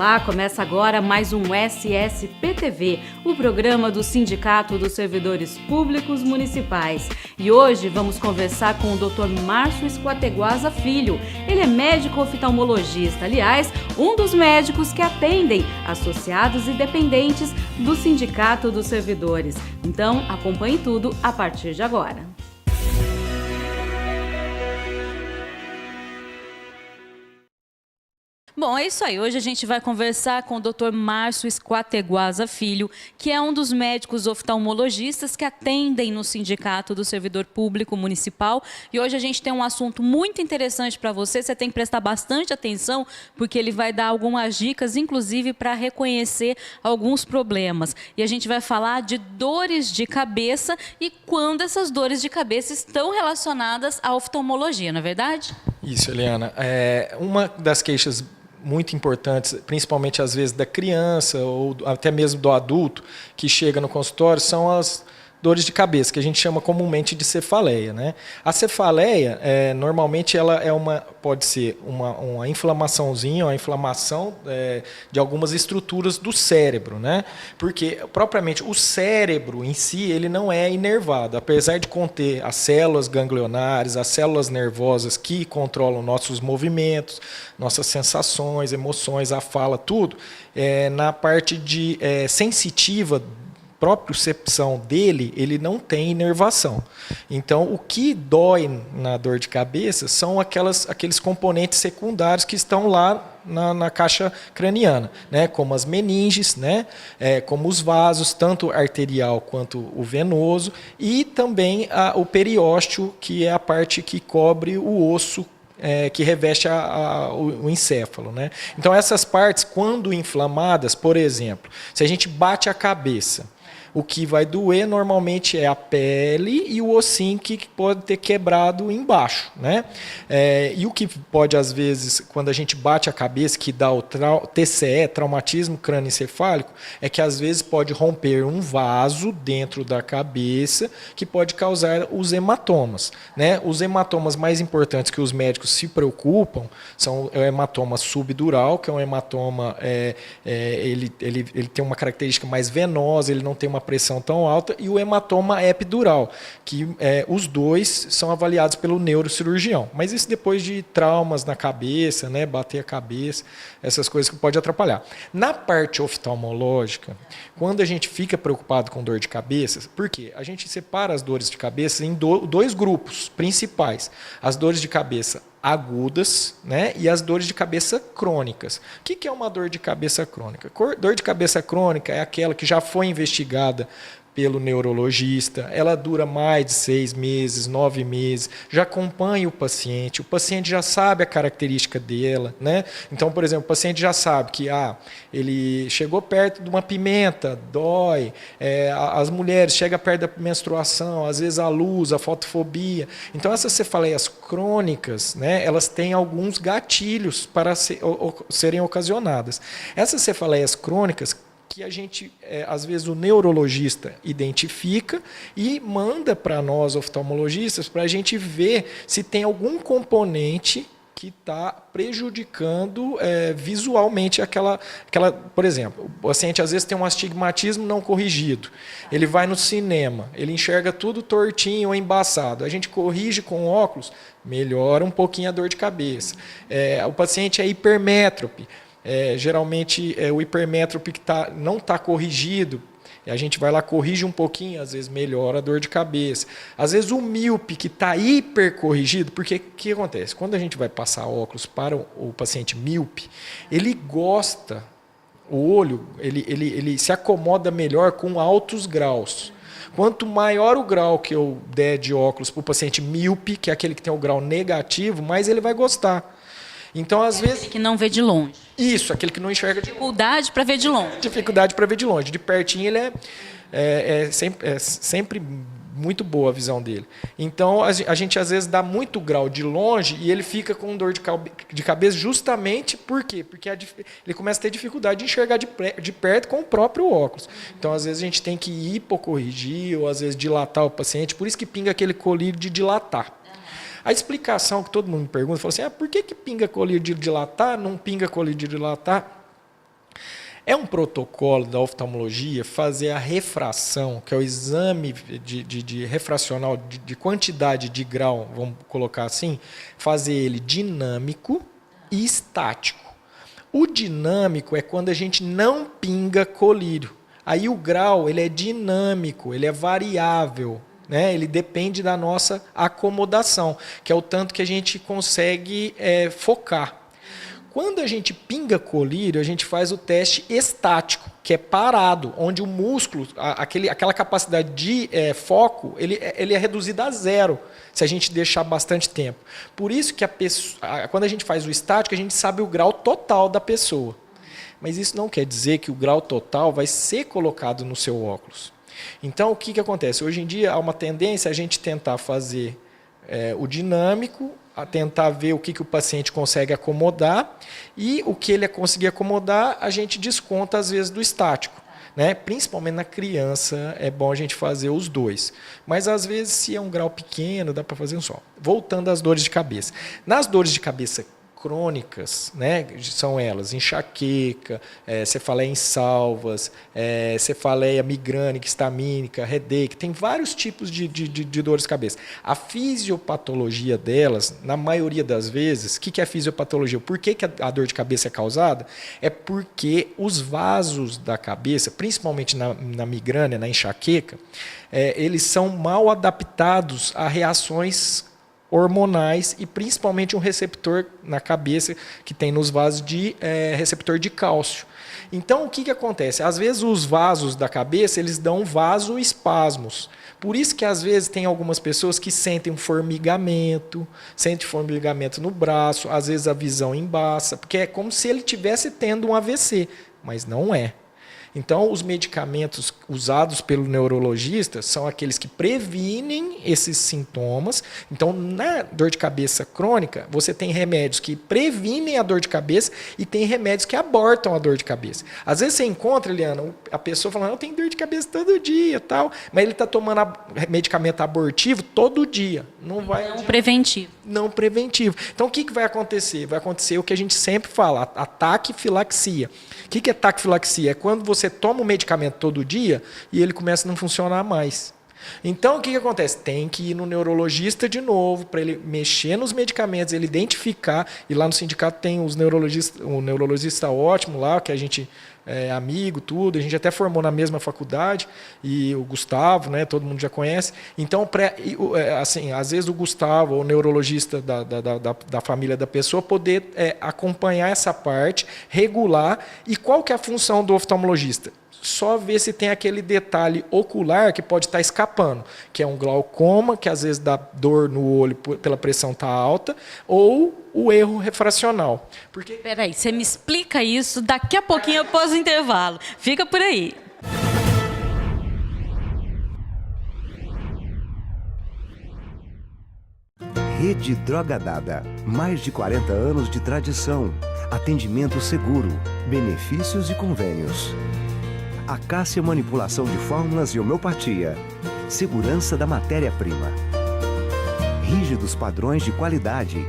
Olá, começa agora mais um SSPTV, o programa do Sindicato dos Servidores Públicos Municipais. E hoje vamos conversar com o Dr. Márcio Esquateguasa Filho. Ele é médico oftalmologista, aliás, um dos médicos que atendem associados e dependentes do Sindicato dos Servidores. Então, acompanhe tudo a partir de agora. Bom, é isso aí. Hoje a gente vai conversar com o Dr. Márcio Esquateguasa Filho, que é um dos médicos oftalmologistas que atendem no Sindicato do Servidor Público Municipal. E hoje a gente tem um assunto muito interessante para você. Você tem que prestar bastante atenção, porque ele vai dar algumas dicas, inclusive para reconhecer alguns problemas. E a gente vai falar de dores de cabeça e quando essas dores de cabeça estão relacionadas à oftalmologia, não é verdade? Isso, Eliana. Uma das queixas muito importantes, principalmente às vezes da criança ou até mesmo do adulto que chega no consultório, são as dores de cabeça, que a gente chama comumente de cefaleia, né? A cefaleia, normalmente, ela pode ser uma inflamaçãozinha, uma inflamação de algumas estruturas do cérebro, né? Porque, propriamente, o cérebro em si, ele não é inervado. Apesar de conter as células ganglionares, as células nervosas que controlam nossos movimentos, nossas sensações, emoções, a fala, tudo, na parte sensitiva, propriocepção dele, ele não tem inervação. Então, o que dói na dor de cabeça são aqueles componentes secundários que estão lá na caixa craniana, né? Como as meninges, né? Como os vasos, tanto arterial quanto o venoso, e também o periósteo, que é a parte que cobre o osso que reveste o encéfalo, né? Então, essas partes, quando inflamadas, por exemplo, se a gente bate a cabeça, o que vai doer normalmente é a pele e o ossinho que pode ter quebrado embaixo, né? E o que pode, às vezes, quando a gente bate a cabeça, que dá o TCE, traumatismo crânioencefálico, é que às vezes pode romper um vaso dentro da cabeça que pode causar os hematomas, né? Os hematomas mais importantes que os médicos se preocupam são o hematoma subdural, que é um hematoma, ele tem uma característica mais venosa, ele não tem uma pressão tão alta, e o hematoma epidural, que os dois são avaliados pelo neurocirurgião. Mas isso depois de traumas na cabeça, né, bater a cabeça, essas coisas que pode atrapalhar. Na parte oftalmológica, quando a gente fica preocupado com dor de cabeça, por quê? A gente separa as dores de cabeça em dois grupos principais. As dores de cabeça agudas, né, e as dores de cabeça crônicas. O que é uma dor de cabeça crônica? Dor de cabeça crônica é aquela que já foi investigada pelo neurologista, ela dura mais de 6 meses, 9 meses, já acompanha o paciente já sabe a característica dela, né? Então, por exemplo, o paciente já sabe que ele chegou perto de uma pimenta, dói, as mulheres chegam perto da menstruação, às vezes a luz, a fotofobia. Então, essas cefaleias crônicas, né, elas têm alguns gatilhos para serem ocasionadas. Essas cefaleias crônicas que a gente, às vezes, o neurologista identifica e manda para nós, oftalmologistas, para a gente ver se tem algum componente que está prejudicando visualmente aquela... Por exemplo, o paciente às vezes tem um astigmatismo não corrigido. Ele vai no cinema, ele enxerga tudo tortinho ou embaçado. A gente corrige com óculos, melhora um pouquinho a dor de cabeça. O paciente é hipermétrope. Geralmente o hipermétrope que não está corrigido, a gente vai lá, corrige um pouquinho, às vezes melhora a dor de cabeça. Às vezes o míope que está hipercorrigido, porque o que acontece? Quando a gente vai passar óculos para o paciente míope, ele gosta, o olho, ele se acomoda melhor com altos graus. Quanto maior o grau que eu der de óculos para o paciente míope, que é aquele que tem o grau negativo, mais ele vai gostar. Então, às vezes... Aquele que não vê de longe. Isso, aquele que não enxerga de longe. Dificuldade para ver de longe. Dificuldade para ver de longe. De pertinho, ele sempre muito boa a visão dele. Então, a gente, às vezes, dá muito grau de longe e ele fica com dor de cabeça justamente por quê? Porque ele começa a ter dificuldade de enxergar de perto com o próprio óculos. Então, às vezes, a gente tem que hipocorrigir ou, às vezes, dilatar o paciente. Por isso que pinga aquele colírio de dilatar. A explicação que todo mundo me pergunta, fala assim, por que pinga colírio de dilatar, não pinga colírio de dilatar? É um protocolo da oftalmologia fazer a refração, que é o exame de refracional, de quantidade de grau, vamos colocar assim, fazer ele dinâmico e estático. O dinâmico é quando a gente não pinga colírio. Aí o grau ele é dinâmico, ele é variável, né? Ele depende da nossa acomodação, que é o tanto que a gente consegue focar. Quando a gente pinga colírio, a gente faz o teste estático, que é parado, onde o músculo, aquela capacidade de foco, ele é reduzido a zero, se a gente deixar bastante tempo. Por isso que quando a gente faz o estático, a gente sabe o grau total da pessoa. Mas isso não quer dizer que o grau total vai ser colocado no seu óculos. Então, o que acontece? Hoje em dia, há uma tendência a gente tentar fazer o dinâmico, a tentar ver o que o paciente consegue acomodar, e o que ele conseguir acomodar, a gente desconta, às vezes, do estático. Né? Principalmente na criança, é bom a gente fazer os dois. Mas, às vezes, se é um grau pequeno, dá para fazer um só. Voltando às dores de cabeça. Nas dores de cabeça crônicas, né, são elas enxaqueca, cefaleia em salvas, cefaleia migrânica, histamínica, headache, tem vários tipos de dores de cabeça. A fisiopatologia delas, na maioria das vezes, o que é a fisiopatologia? Por que a dor de cabeça é causada? É porque os vasos da cabeça, principalmente na migrânia, na enxaqueca, eles são mal adaptados a reações hormonais e principalmente um receptor na cabeça que tem nos vasos de receptor de cálcio. Então, o que acontece? Às vezes os vasos da cabeça eles dão vasoespasmos. Por isso que às vezes tem algumas pessoas que sentem um formigamento, sentem formigamento no braço, às vezes a visão embaça, porque é como se ele estivesse tendo um AVC, mas não é. Então, os medicamentos usados pelo neurologista são aqueles que previnem esses sintomas. Então, na dor de cabeça crônica, você tem remédios que previnem a dor de cabeça e tem remédios que abortam a dor de cabeça. Às vezes você encontra, Eliana, a pessoa falando, eu tenho dor de cabeça todo dia, tal, mas ele está tomando medicamento abortivo todo dia. Não preventivo. Não preventivo. Então, o que vai acontecer? Vai acontecer o que a gente sempre fala, a taquifilaxia. O que é taquifilaxia? É quando você toma o medicamento todo dia e ele começa a não funcionar mais. Então, o que acontece? Tem que ir no neurologista de novo, para ele mexer nos medicamentos, ele identificar, e lá no sindicato tem um neurologista ótimo lá, que a gente é amigo, tudo, a gente até formou na mesma faculdade, e o Gustavo, né, todo mundo já conhece. Então, assim, às vezes o Gustavo, o neurologista da família da pessoa, poder acompanhar essa parte, regular, e qual que é a função do oftalmologista? Só ver se tem aquele detalhe ocular que pode estar escapando, que é um glaucoma, que às vezes dá dor no olho pela pressão estar alta, ou o erro refracional. Peraí, você me explica isso daqui a pouquinho após o intervalo. Fica por aí. Rede Drogadada. Mais de 40 anos de tradição. Atendimento seguro. Benefícios e convênios. Acácia Manipulação de Fórmulas e Homeopatia. Segurança da matéria-prima. Rígidos padrões de qualidade.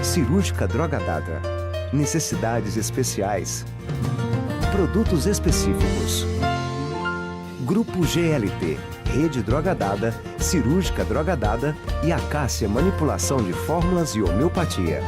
Cirúrgica Drogadada. Necessidades especiais. Produtos específicos. Grupo GLT. Rede Drogadada, Cirúrgica Drogadada e Acácia Manipulação de Fórmulas e Homeopatia.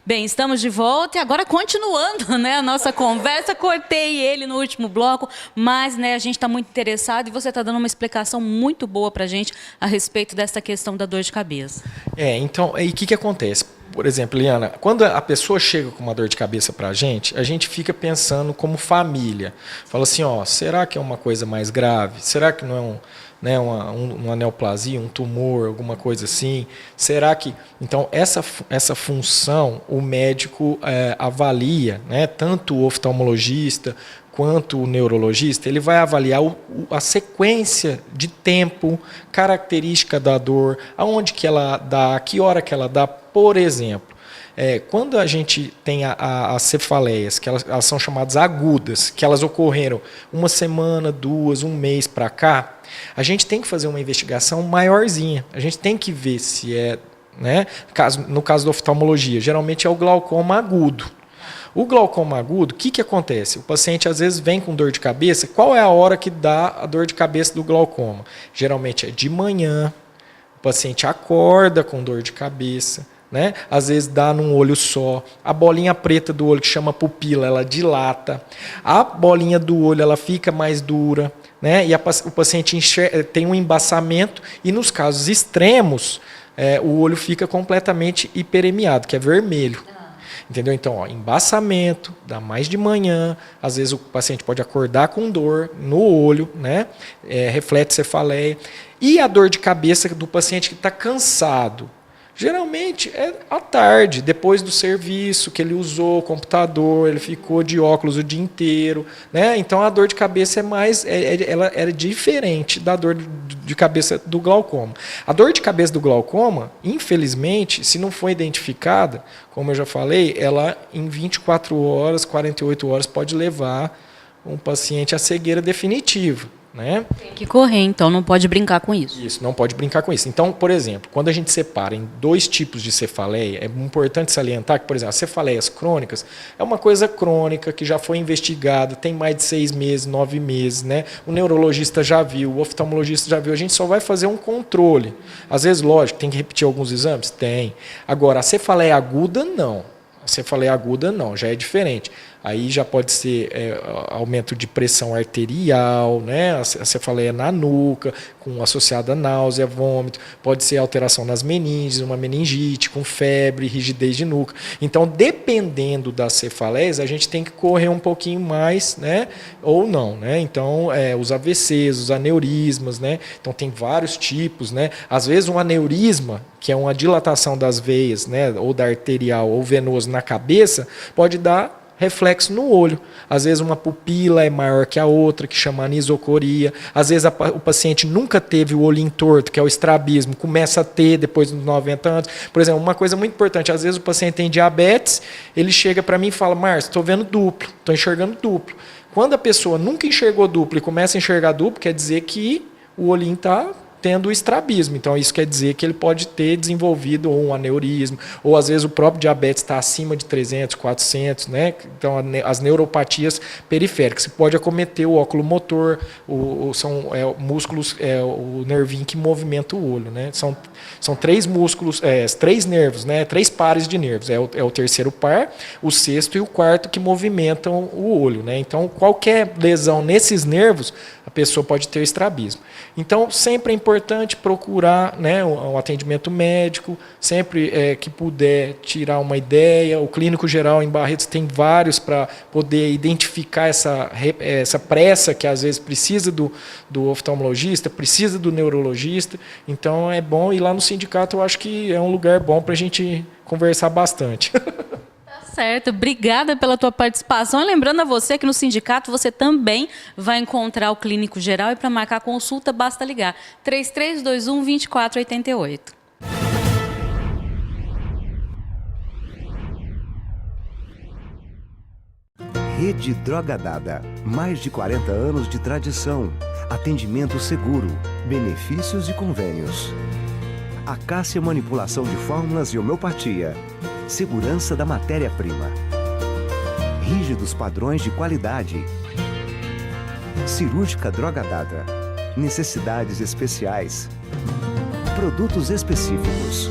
Bem, estamos de volta e agora continuando, né, a nossa conversa. Cortei ele no último bloco, mas, né, a gente está muito interessado e você está dando uma explicação muito boa para a gente a respeito dessa questão da dor de cabeça. Então, e o que acontece? Por exemplo, Eliana, quando a pessoa chega com uma dor de cabeça para a gente fica pensando como família. Fala assim, será que é uma coisa mais grave? Será que não é uma neoplasia, um tumor, alguma coisa assim? Será que... Então, essa função o médico avalia, né? Tanto o oftalmologista quanto o neurologista, ele vai avaliar a sequência de tempo, característica da dor, aonde que ela dá, que hora que ela dá. Por exemplo, Quando a gente tem as cefaleias, que elas são chamadas agudas, que elas ocorreram uma semana, 2, 1 mês para cá, a gente tem que fazer uma investigação maiorzinha. A gente tem que ver se é, né, no caso da oftalmologia, geralmente é o glaucoma agudo. O glaucoma agudo, o que acontece? O paciente às vezes vem com dor de cabeça. Qual é a hora que dá a dor de cabeça do glaucoma? Geralmente é de manhã, o paciente acorda com dor de cabeça, né? Às vezes dá num olho só. A bolinha preta do olho, que chama pupila, ela dilata. A bolinha do olho ela fica mais dura, né? E o paciente tem um embaçamento e nos casos extremos, o olho fica completamente hiperemiado, que é vermelho. Entendeu? Então, embaçamento, dá mais de manhã, às vezes o paciente pode acordar com dor no olho, né? Reflete cefaleia. E a dor de cabeça do paciente que está cansado. Geralmente é à tarde, depois do serviço, que ele usou o computador, ele ficou de óculos o dia inteiro, né? Então a dor de cabeça ela é diferente da dor de cabeça do glaucoma. A dor de cabeça do glaucoma, infelizmente, se não for identificada, como eu já falei, ela em 24 horas, 48 horas pode levar um paciente à cegueira definitiva. Né? Tem que correr, então não pode brincar com isso. Isso, não pode brincar com isso. Então, por exemplo, quando a gente separa em 2 tipos de cefaleia, é importante salientar que, por exemplo, as cefaleias crônicas é uma coisa crônica que já foi investigada, tem mais de 6 meses, 9 meses, né? O neurologista já viu, o oftalmologista já viu, a gente só vai fazer um controle. Às vezes, lógico, tem que repetir alguns exames? Tem. Agora, a cefaleia aguda, não. A cefaleia aguda, não, já é diferente. Aí já pode ser aumento de pressão arterial, né? A cefaleia na nuca, com associada a náusea, vômito. Pode ser alteração nas meninges, uma meningite, com febre, rigidez de nuca. Então, dependendo das cefaleias, a gente tem que correr um pouquinho mais, né? Ou não, né? Então, os AVCs, os aneurismas, né? Então, tem vários tipos, né? Às vezes, um aneurisma, que é uma dilatação das veias, né? Ou da arterial ou venoso na cabeça, pode dar reflexo no olho. Às vezes uma pupila é maior que a outra, que chama anisocoria. Às vezes o paciente nunca teve o olho entorto, que é o estrabismo, começa a ter depois dos 90 anos. Por exemplo, uma coisa muito importante, às vezes o paciente tem diabetes, ele chega para mim e fala: Márcio, estou vendo duplo, estou enxergando duplo. Quando a pessoa nunca enxergou duplo e começa a enxergar duplo, quer dizer que o olhinho está tendo estrabismo. Então, isso quer dizer que ele pode ter desenvolvido um aneurisma, ou às vezes o próprio diabetes está acima de 300, 400, né? Então, as neuropatias periféricas. Você pode acometer o óculo motor, são músculos, o nervinho que movimenta o olho, né? São 3 músculos, 3 nervos, né? 3 pares de nervos. É o terceiro par, o sexto e o quarto que movimentam o olho, né? Então, qualquer lesão nesses nervos, a pessoa pode ter estrabismo. Então, sempre é importante procurar, né, um atendimento médico, sempre que puder tirar uma ideia. O clínico geral em Barretos tem vários para poder identificar essa pressa que às vezes precisa do oftalmologista, precisa do neurologista. Então, é bom ir lá no sindicato, eu acho que é um lugar bom para a gente conversar bastante. Certo, obrigada pela tua participação. E lembrando a você que no sindicato você também vai encontrar o clínico geral e para marcar consulta basta ligar 3321-2488. Rede Droga Dada. Mais de 40 anos de tradição. Atendimento seguro. Benefícios e convênios. Acácia Manipulação de Fórmulas e Homeopatia. Segurança da matéria-prima. Rígidos padrões de qualidade. Cirúrgica Droga Dada. Necessidades especiais. Produtos específicos.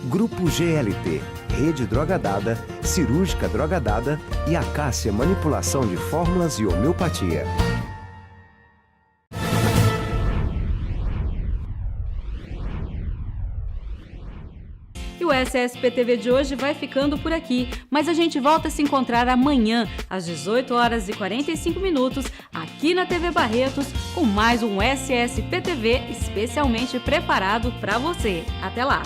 Grupo GLT. Rede Droga Dada, Cirúrgica Droga Dada e Acácia Manipulação de Fórmulas e Homeopatia. E o SSPTV de hoje vai ficando por aqui, mas a gente volta a se encontrar amanhã, às 18h45, aqui na TV Barretos, com mais um SSPTV especialmente preparado para você. Até lá!